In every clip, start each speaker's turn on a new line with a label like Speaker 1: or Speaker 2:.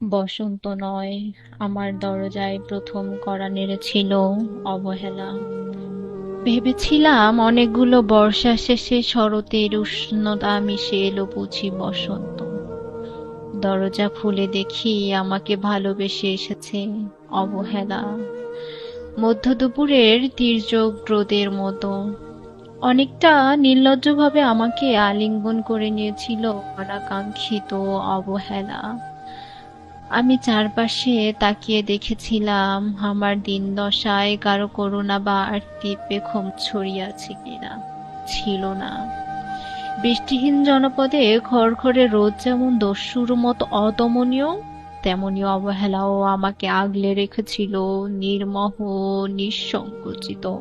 Speaker 1: বসন্ত নয়, আমার দরজায় প্রথম কড়া নেড়েছিল অবহেলা। ভেবেছিলাম অনেকগুলো বর্ষা শেষে শরতের উষ্ণতা মিশে এলো বুঝি বসন্ত। দরজা খুলে দেখি আমাকে ভালোবেসে এসেছে অবহেলা, মধ্য দুপুরের তির্যক রোদের মতো। অনেকটা নির্লজ্জভাবে আমাকে আলিঙ্গন করে নিয়েছিল অনাকাঙ্ক্ষিত অবহেলা। আমি চারপাশে তাকিয়ে দেখেছিলাম আমার দিনদশায় কারো করুণা বা আরতির পেখম ছড়িয়েছে কিনা। ছিল না। বৃষ্টিহীন জনপদে খড়খড়ে রোদ যেমন দস্যুর মতো অদমনীয়, তেমনি অবহেলাও আমাকে আগলে রেখেছিল নির্মোহ, নিঃসংকোচিত।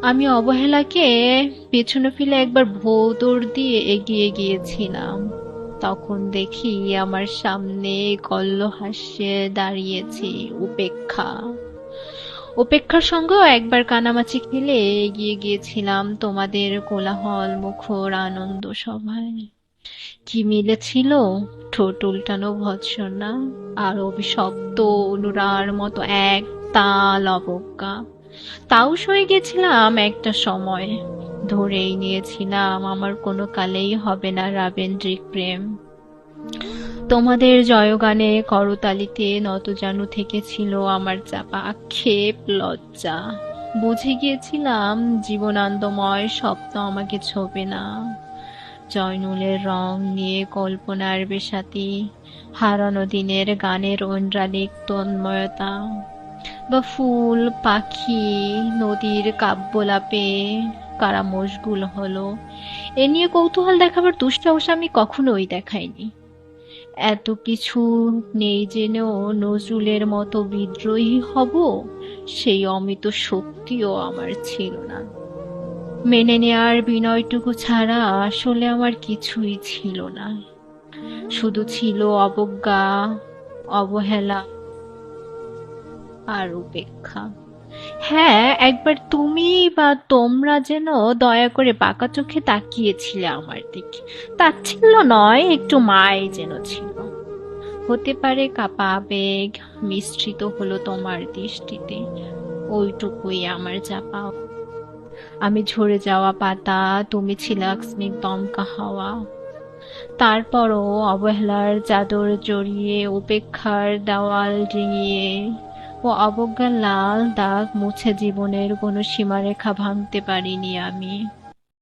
Speaker 1: আমি অবহেলাকে পেছনে ফেলে একবার ভোঁদড় দিয়ে এগিয়ে গিয়েছিলাম। তখন দেখি আমার সামনে কল্লোহাস্যে দাঁড়িয়েছে উপেক্ষা। উপেক্ষার সঙ্গেও একবার কানামাছি খেলে এগিয়ে গিয়েছিলাম তোমাদের কোলাহল মুখর আনন্দ সভায়। কি মিলেছিল? ঠোঁট উল্টানো ভৎসনা আর অভিশপ্ত অনুরার মতো এক তাল অবজ্ঞা। তাও সয়ে গেছিলাম একটা সময়। ধরেই নিয়েছিলাম আমার কোনো কালেই হবে না রাবেন্দ্রিক প্রেম। তোমাদের জয়গানে করতালিতে নতজানু থেকেছিল আমার চাপা আক্ষেপ লজ্জা। বুঝে গিয়েছিলাম জীবনানন্দময় স্বপ্ন আমাকে ছোবে না। জয়নুলের রং নিয়ে কল্পনার বেসাতি, হারানো দিনের গানের ঐন্দ্রালিক তন্ময়তা, বা ফুল পাখি নদীর কাব্যলাপে কারা মশগুল হলো, এ নিয়ে কৌতূহল দেখাবার দুঃসাহস আমি কখনোই দেখাইনি। এত কিছু নেই জেনেও নজরুলের মতো বিদ্রোহী হব, সেই অমিত শক্তিও আমার ছিল না। মেনে নেয়ার বিনয়টুকু ছাড়া আসলে আমার কিছুই ছিল না। শুধু ছিল অবজ্ঞা, অবহেলা আর উপেক্ষা। হ্যাঁ, একবার তুমি বা তোমরা যেন দয়া করে বাঁকা চোখে তাকিয়েছিলে আমার দিকে। তাচ্ছিল্য নয়, একটু মায় যেন ছিল। হতে পারে কাপা আবেগ মিশ্রিত হলো তোমার দৃষ্টিতে। ওইটুকুই আমার যা পাও। আমি ঝরে যাওয়া পাতা, তুমি ছিলে আকস্মিক দমকা হাওয়া। তারপরও অবহেলার চাদর জড়িয়ে, উপেক্ষার দেওয়াল ডিঙিয়ে ও অবজ্ঞার লাল দাগ মুছে জীবনের কোনো সীমারেখা ভাঙতে পারিনি আমি।